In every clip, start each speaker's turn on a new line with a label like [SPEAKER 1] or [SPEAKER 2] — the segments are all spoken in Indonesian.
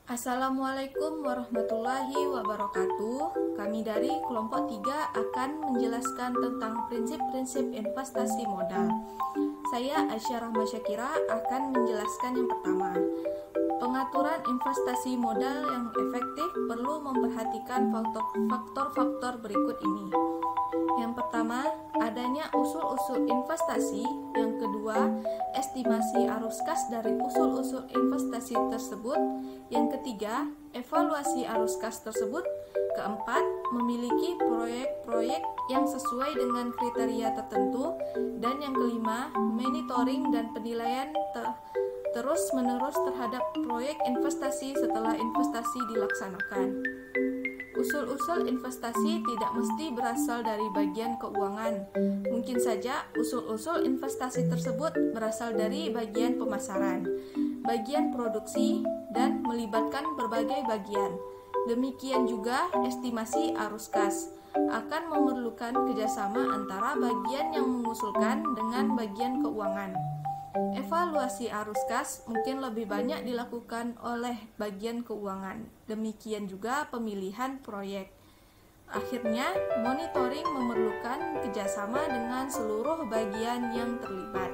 [SPEAKER 1] Assalamualaikum warahmatullahi wabarakatuh. Kami dari kelompok 3 akan menjelaskan tentang prinsip-prinsip investasi modal. Saya Aisyah Rahma Syakira akan menjelaskan yang pertama. Pengaturan investasi modal yang efektif perlu memperhatikan faktor-faktor berikut ini. Yang pertama, adanya usul-usul investasi. Yang kedua, estimasi arus kas dari usul-usul investasi tersebut. Yang ketiga, evaluasi arus kas tersebut. Keempat, memiliki proyek-proyek yang sesuai dengan kriteria tertentu. Dan yang kelima, monitoring dan penilaian terus-menerus terhadap proyek investasi setelah investasi dilaksanakan. Usul-usul investasi tidak mesti berasal dari bagian keuangan. Mungkin saja usul-usul investasi tersebut berasal dari bagian pemasaran, bagian produksi, dan melibatkan berbagai bagian. Demikian juga estimasi arus kas akan memerlukan kerjasama antara bagian yang mengusulkan dengan bagian keuangan. Evaluasi arus kas mungkin lebih banyak dilakukan oleh bagian keuangan. Demikian juga pemilihan proyek. Akhirnya, monitoring memerlukan kerjasama dengan seluruh bagian yang terlibat.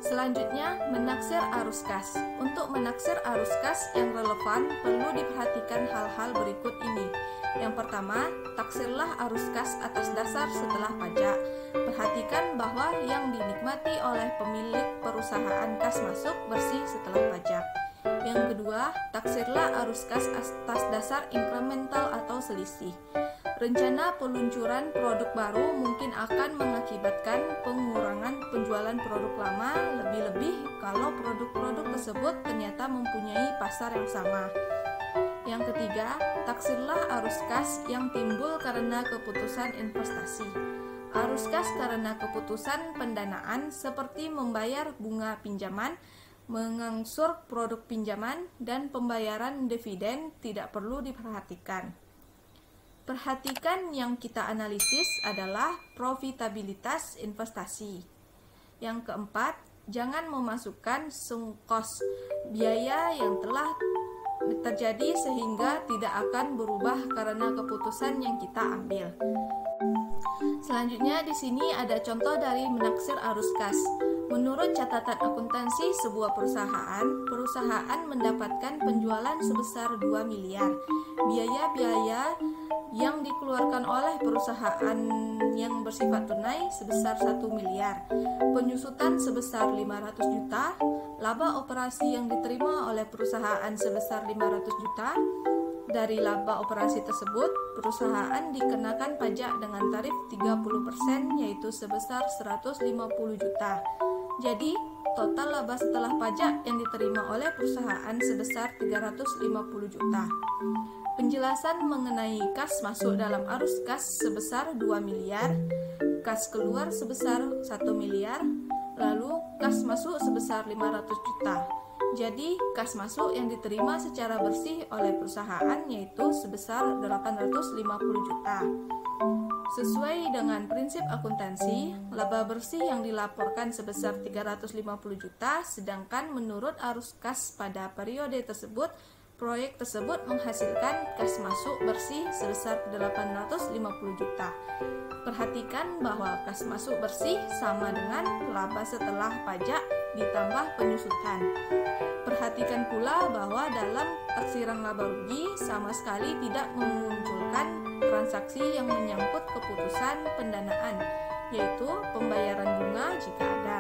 [SPEAKER 1] Selanjutnya, menaksir arus kas. Untuk menaksir arus kas yang relevan, perlu diperhatikan hal-hal berikut ini. Yang pertama, taksirlah arus kas atas dasar setelah pajak. Perhatikan bahwa yang dinikmati oleh pemilik perusahaan kas masuk bersih setelah pajak. Yang kedua, taksirlah arus kas atas dasar incremental atau selisih. Rencana peluncuran produk baru mungkin akan mengakibatkan pengurangan penjualan produk lama, lebih-lebih kalau produk-produk tersebut ternyata mempunyai pasar yang sama. Yang ketiga, taksirlah arus kas yang timbul karena keputusan investasi. Arus kas karena keputusan pendanaan seperti membayar bunga pinjaman, mengangsur produk pinjaman, dan pembayaran dividen tidak perlu diperhatikan. Perhatikan yang kita analisis adalah profitabilitas investasi. Yang keempat, jangan memasukkan sunk cost, biaya yang telah terjadi sehingga tidak akan berubah karena keputusan yang kita ambil. Selanjutnya di sini ada contoh dari menaksir arus kas. Menurut catatan akuntansi sebuah perusahaan mendapatkan penjualan sebesar 2 miliar. Biaya-biaya yang dikeluarkan oleh perusahaan yang bersifat tunai sebesar 1 miliar. Penyusutan sebesar 500 juta. Laba operasi yang diterima oleh perusahaan sebesar 500 juta. Dari laba operasi tersebut, perusahaan dikenakan pajak dengan tarif 30% yaitu sebesar 150 juta. Jadi, total laba setelah pajak yang diterima oleh perusahaan sebesar 350 juta. Penjelasan mengenai kas masuk dalam arus kas sebesar 2 miliar, kas keluar sebesar 1 miliar, lalu kas masuk sebesar 500 juta. Jadi, kas masuk yang diterima secara bersih oleh perusahaan yaitu sebesar 850 juta. Sesuai dengan prinsip akuntansi, laba bersih yang dilaporkan sebesar 350 juta, sedangkan menurut arus kas pada periode tersebut, proyek tersebut menghasilkan kas masuk bersih sebesar 850 juta. Perhatikan bahwa kas masuk bersih sama dengan laba setelah pajak ditambah penyusutan. Perhatikan pula bahwa dalam taksiran laba rugi sama sekali tidak memunculkan transaksi yang menyangkut keputusan pendanaan, yaitu pembayaran bunga jika ada.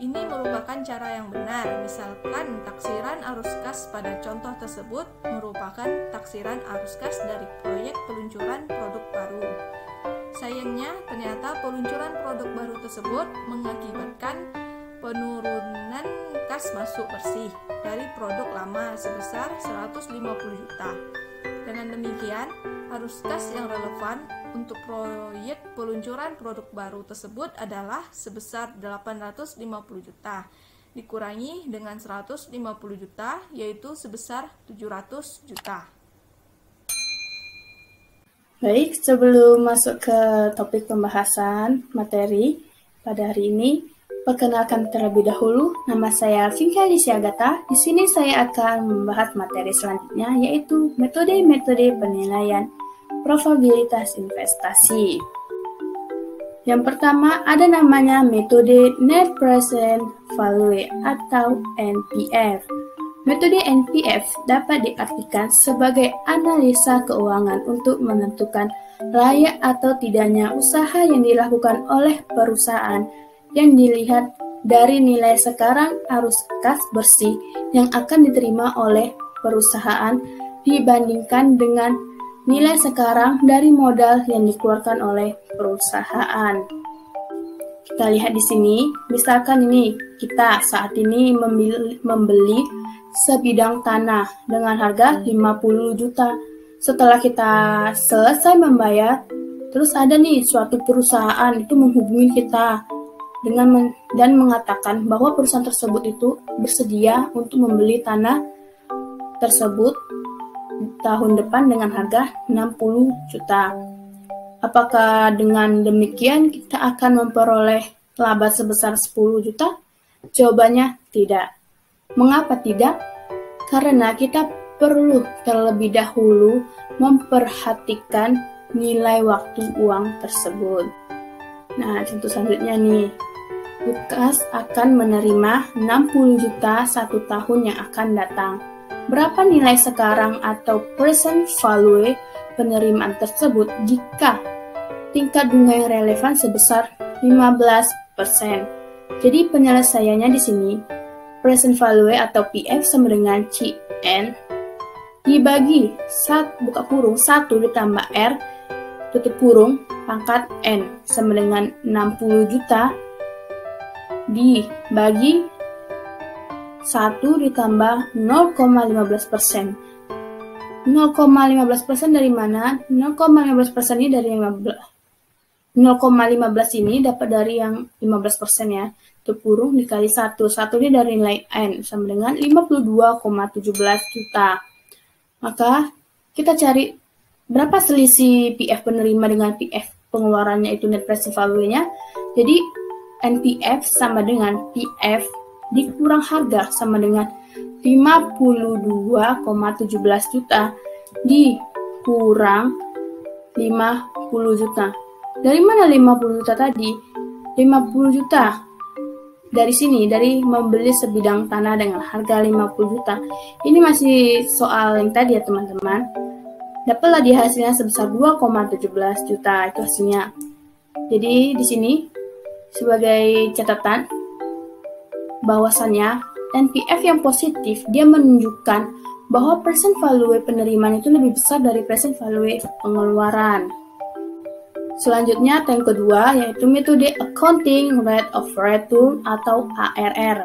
[SPEAKER 1] Ini merupakan cara yang benar, misalkan taksiran arus kas pada contoh tersebut merupakan taksiran arus kas dari proyek peluncuran produk baru. Sayangnya, ternyata peluncuran produk baru tersebut mengakibatkan penurunan kas masuk bersih dari produk lama sebesar 150 juta. Dengan demikian, arus kas yang relevan untuk proyek peluncuran produk baru tersebut adalah sebesar 850 juta dikurangi dengan 150 juta yaitu sebesar 700 juta.
[SPEAKER 2] Baik, sebelum masuk ke topik pembahasan materi pada hari ini, Perkenalkan terlebih dahulu, nama saya Vinka Lisiagata. Di sini saya akan membahas materi selanjutnya, yaitu metode-metode penilaian probabilitas investasi. Yang pertama ada namanya metode Net Present Value atau NPV. Metode NPV dapat diartikan sebagai analisa keuangan untuk menentukan layak atau tidaknya usaha yang dilakukan oleh perusahaan yang dilihat dari nilai sekarang arus kas bersih yang akan diterima oleh perusahaan dibandingkan dengan nilai sekarang dari modal yang dikeluarkan oleh perusahaan. Kita lihat di sini, misalkan ini kita saat ini membeli sebidang tanah dengan harga 50 juta. Setelah kita selesai membayar, terus ada nih suatu perusahaan itu menghubungi kita dan mengatakan bahwa perusahaan tersebut itu bersedia untuk membeli tanah tersebut tahun depan dengan harga 60 juta. Apakah dengan demikian kita akan memperoleh laba sebesar 10 juta? Jawabannya tidak. Mengapa tidak? Karena kita perlu terlebih dahulu memperhatikan nilai waktu uang tersebut. Nah, contoh selanjutnya nih. Lukas akan menerima 60 juta 1 tahun yang akan datang. Berapa nilai sekarang atau present value penerimaan tersebut jika tingkat bunga yang relevan sebesar 15%? Jadi penyelesaiannya di sini, present value atau PF sama dengan CN dibagi 1 ditambah R tutup kurung pangkat N sama dengan 60 juta dibagi 1 ditambah 0,15%. 0,15% dari mana? 0,15% ini dari 0,15 ini dapat dari yang 15% ya. Tutup kurung dikali 1. 1 ini dari nilai N sama dengan 52,17 juta. Maka kita cari berapa selisih PF penerima dengan PF pengeluarannya itu net present value-nya. Jadi NPV sama dengan PF dikurang harga sama dengan 52,17 juta dikurang 50 juta. Dari mana 50 juta tadi? 50 juta dari sini, dari membeli sebidang tanah dengan harga 50 juta. Ini masih soal yang tadi ya teman-teman. Dapatlah dia hasilnya sebesar 2,17 juta, itu hasilnya. Jadi di sini sebagai catatan bahwasannya NPV yang positif dia menunjukkan bahwa present value penerimaan itu lebih besar dari present value pengeluaran. Selanjutnya yang kedua yaitu metode Accounting Rate of Return atau ARR.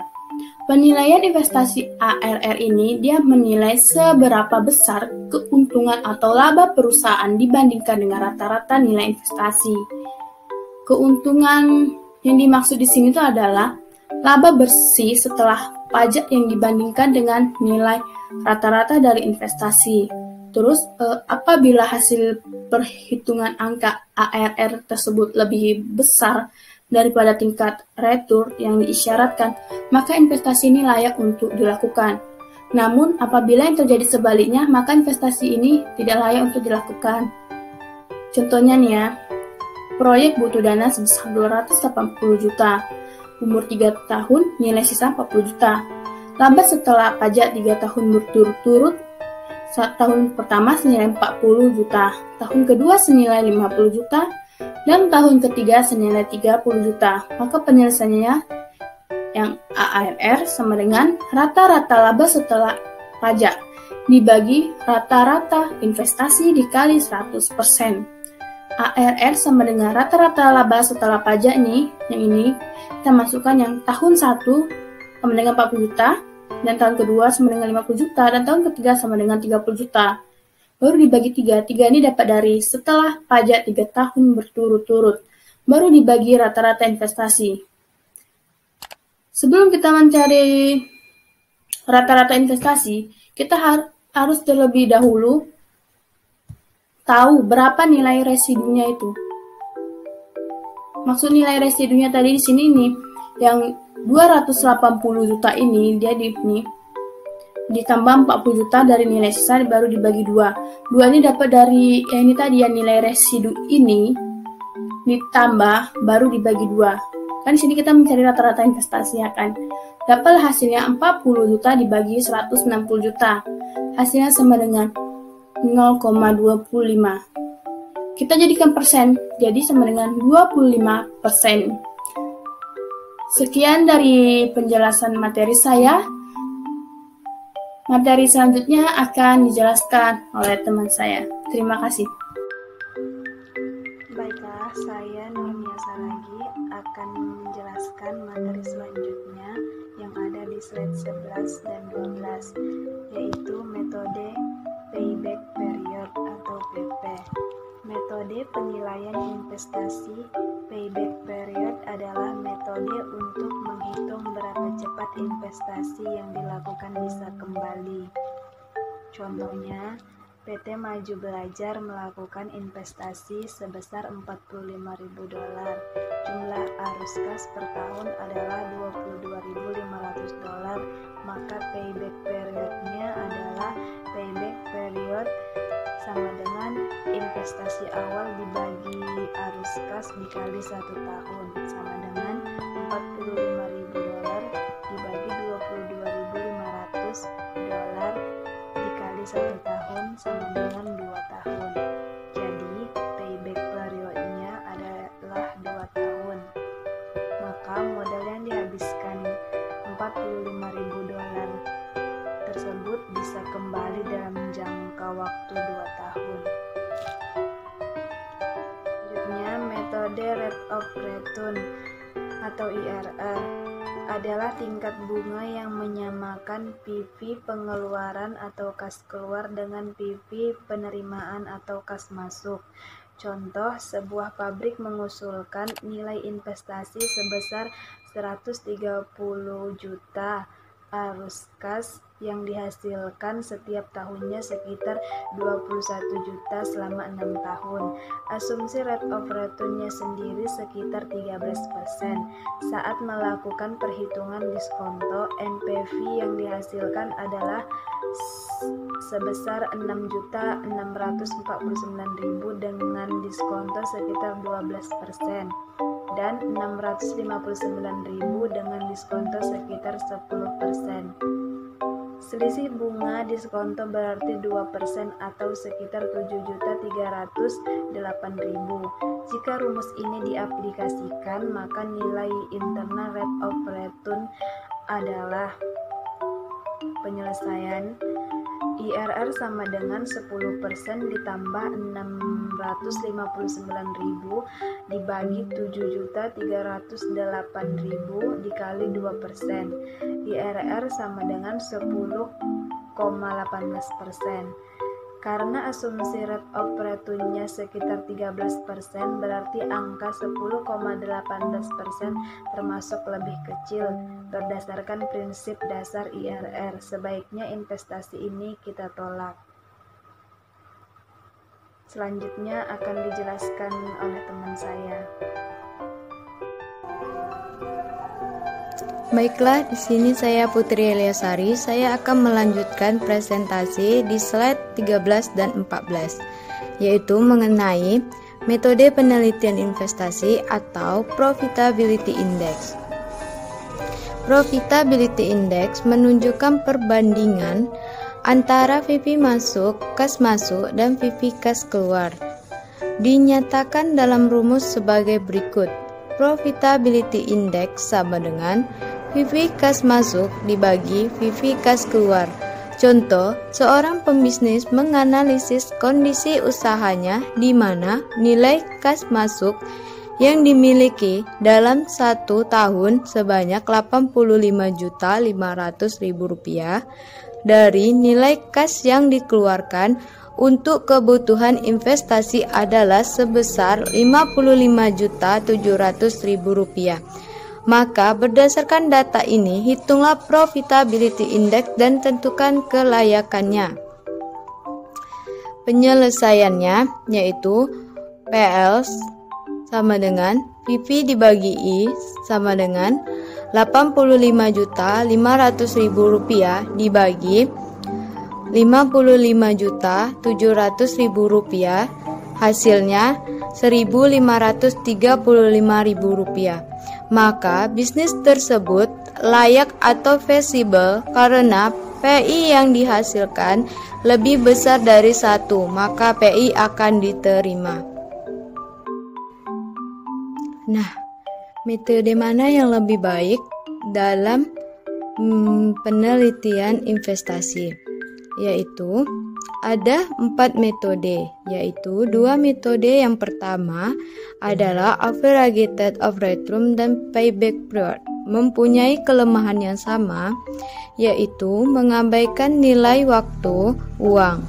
[SPEAKER 2] Penilaian investasi ARR ini dia menilai seberapa besar keuntungan atau laba perusahaan dibandingkan dengan rata-rata nilai investasi. Keuntungan yang dimaksud di sini itu adalah laba bersih setelah pajak yang dibandingkan dengan nilai rata-rata dari investasi. Terus, apabila hasil perhitungan angka ARR tersebut lebih besar daripada tingkat return yang diisyaratkan, maka investasi ini layak untuk dilakukan. Namun, apabila yang terjadi sebaliknya, maka investasi ini tidak layak untuk dilakukan. Contohnya nih ya, proyek butuh dana sebesar 280 juta. Umur 3 tahun, nilai sisa 40 juta. Laba setelah pajak 3 tahun berturut-turut, tahun pertama senilai 40 juta, tahun kedua senilai 50 juta, dan tahun ketiga senilai 30 juta. Maka penyelesaiannya yang ARR sama dengan rata-rata laba setelah pajak dibagi rata-rata investasi dikali 100%. ARR sama dengan rata-rata laba setelah pajak nih, yang ini kita masukkan yang tahun 1 sama dengan 40 juta, dan tahun kedua sama dengan 50 juta, dan tahun ketiga sama dengan 30 juta. Baru dibagi 3, 3 ini dapat dari setelah pajak 3 tahun berturut-turut, baru dibagi rata-rata investasi. Sebelum kita mencari rata-rata investasi, kita harus terlebih dahulu tahu berapa nilai residunya itu. Maksud nilai residunya tadi di sini nih, Yang 280 juta ini dia ditambah 40 juta dari nilai sisa baru dibagi 2. 2 ini dapat dari ini tadi ya, nilai residu ini ditambah baru dibagi 2. Kan di sini kita mencari rata-rata investasi ya kan. Dapat hasilnya 40 juta dibagi 160 juta. Hasilnya sama dengan 0,25. Kita jadikan persen, jadi sama dengan 25%. Sekian dari penjelasan materi saya. Materi selanjutnya akan dijelaskan oleh teman saya. Terima kasih.
[SPEAKER 3] Baiklah, saya Nurmia Saragi akan menjelaskan materi selanjutnya yang ada di slide 11 dan 12, yaitu metode payback period atau PP. Metode penilaian investasi payback period adalah metode untuk menghitung berapa cepat investasi yang dilakukan bisa kembali. Contohnya, PT Maju Belajar melakukan investasi sebesar $45.000. Jumlah arus kas per tahun adalah $22.500, maka payback periodnya adalah payback period sama dengan investasi awal dibagi arus kas dikali 1 tahun sama dengan $45.000 dibagi $22.500 dikali 1 tahun sama dengan 2 tahun. Jadi payback periodnya adalah 2 tahun. Maka modal yang dihabiskan $45.000 tersebut bisa kembali dalam jangka waktu 2 tahun. Selanjutnya, metode rate of return atau IRR adalah tingkat bunga yang menyamakan PV pengeluaran atau kas keluar dengan PV penerimaan atau kas masuk. Contoh, sebuah pabrik mengusulkan nilai investasi sebesar 130 juta, arus kas yang dihasilkan setiap tahunnya sekitar 21 juta selama 6 tahun. Asumsi rate of return-nya sendiri sekitar 13%. Saat melakukan perhitungan diskonto, NPV yang dihasilkan adalah sebesar 6.649.000 dengan diskonto sekitar 12% dan 659.000 dengan diskonto sekitar 10%. Selisih bunga diskonto berarti 2% atau sekitar 7.308.000. Jika rumus ini diaplikasikan, maka nilai internal rate of return adalah penyelesaian IRR sama dengan 10% ditambah 659.000 dibagi 7.308.000 dikali 2%. IRR sama dengan 10,18%. Karena asumsi rate of return-nya sekitar 13%, berarti angka 10,18% termasuk lebih kecil. Berdasarkan prinsip dasar IRR, sebaiknya investasi ini kita tolak. Selanjutnya akan dijelaskan oleh teman saya.
[SPEAKER 4] Baiklah, di sini saya Putri Eliasari. Saya akan melanjutkan presentasi di slide 13 dan 14, yaitu mengenai metode penelitian investasi atau Profitability Index. Profitability Index menunjukkan perbandingan antara VP masuk, kas masuk, dan VP kas keluar. Dinyatakan dalam rumus sebagai berikut. Profitability Index sama dengan VP kas masuk dibagi VP kas keluar. Contoh, seorang pembisnis menganalisis kondisi usahanya di mana nilai kas masuk yang dimiliki dalam 1 tahun sebanyak Rp85.500.000 dari nilai kas yang dikeluarkan untuk kebutuhan investasi adalah sebesar Rp55.700.000. Maka berdasarkan data ini, hitunglah profitability index dan tentukan kelayakannya. Penyelesaiannya yaitu PL sama dengan VP dibagi I sama dengan 85.500.000 rupiah dibagi 55.700.000 rupiah, hasilnya 1.535.000 rupiah. Maka bisnis tersebut layak atau feasible karena PI yang dihasilkan lebih besar dari 1, maka PI akan diterima. Nah, metode mana yang lebih baik dalam penelitian investasi? Yaitu ada 4 metode, yaitu 2 metode yang pertama adalah aggregated of return dan payback period, mempunyai kelemahan yang sama, yaitu mengabaikan nilai waktu uang.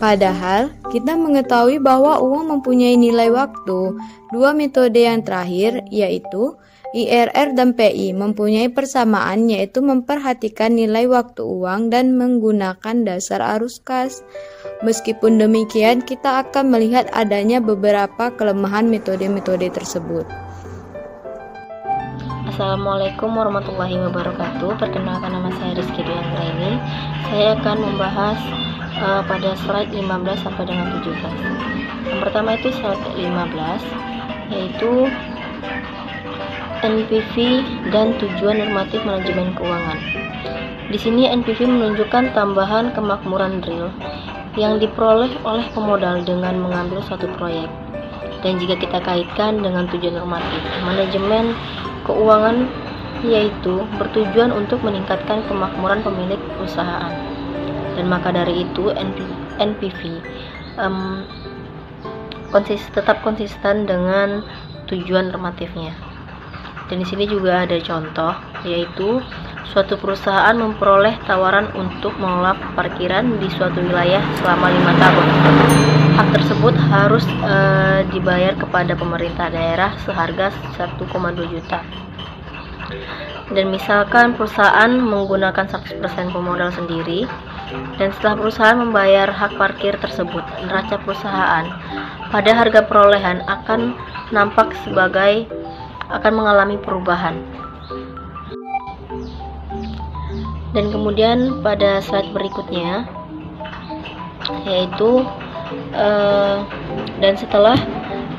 [SPEAKER 4] Padahal kita mengetahui bahwa uang mempunyai nilai waktu. 2 metode yang terakhir yaitu IRR dan PI mempunyai persamaan, yaitu memperhatikan nilai waktu uang dan menggunakan dasar arus kas. Meskipun demikian, kita akan melihat adanya beberapa kelemahan metode-metode tersebut.
[SPEAKER 5] Assalamualaikum warahmatullahi wabarakatuh. Perkenalkan, nama saya Rizky Dianggraini. Saya akan membahas pada slide 15 sampai dengan 17. Yang pertama itu slide 15, yaitu NPV dan tujuan normatif manajemen keuangan. Di sini NPV menunjukkan tambahan kemakmuran real yang diperoleh oleh pemodal dengan mengambil suatu proyek. Dan jika kita kaitkan dengan tujuan normatif manajemen keuangan, yaitu bertujuan untuk meningkatkan kemakmuran pemilik perusahaan. Dan maka dari itu NPV tetap konsisten dengan tujuan normatifnya. Dan di sini juga ada contoh, yaitu suatu perusahaan memperoleh tawaran untuk mengelola parkiran di suatu wilayah selama 5 tahun. Hak tersebut harus dibayar kepada pemerintah daerah seharga 1,2 juta. Dan misalkan perusahaan menggunakan 100% pemodal sendiri, dan setelah perusahaan membayar hak parkir tersebut, neraca perusahaan pada harga perolehan akan mengalami perubahan. Dan kemudian pada slide berikutnya, yaitu dan setelah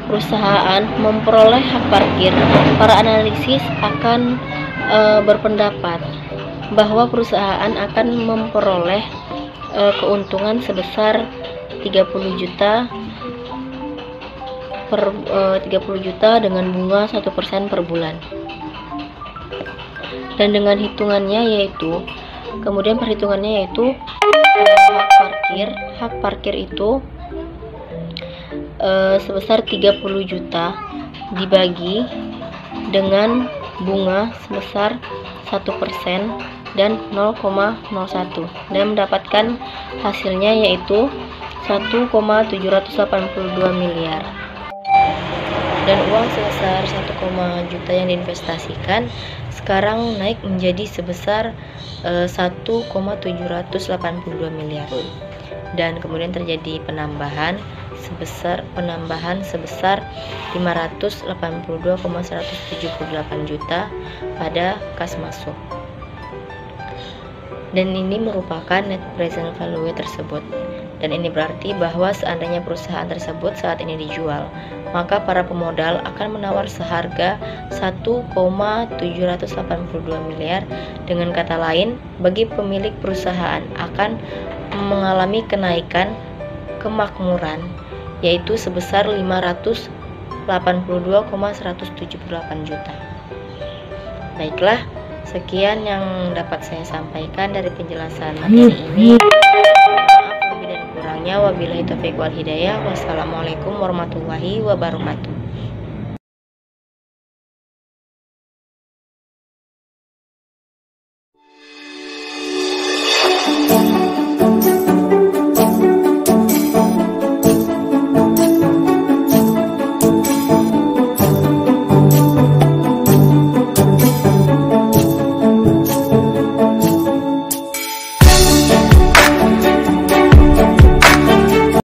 [SPEAKER 5] perusahaan memperoleh hak parkir, para analisis akan berpendapat bahwa perusahaan akan memperoleh keuntungan sebesar 30 juta dengan bunga 1% per bulan. Dan dengan hitungannya perhitungannya yaitu hak parkir itu sebesar 30 juta dibagi dengan bunga sebesar 1% dan 0,01 dan mendapatkan hasilnya yaitu 1,782 miliar. Dan uang sebesar 1, juta yang diinvestasikan sekarang naik menjadi sebesar 1,782 miliar. Dan kemudian terjadi penambahan sebesar 582,178 juta pada kas masuk. Dan ini merupakan net present value tersebut. Dan ini berarti bahwa seandainya perusahaan tersebut saat ini dijual, maka para pemodal akan menawar seharga 1,782 miliar. Dengan kata lain, bagi pemilik perusahaan akan mengalami kenaikan kemakmuran, yaitu sebesar 582,178 juta. Baiklah, sekian yang dapat saya sampaikan dari penjelasan materi ini. Kurangnya, wabillahi taufiq wal hidayah. Wassalamualaikum warahmatullahi wabarakatuh.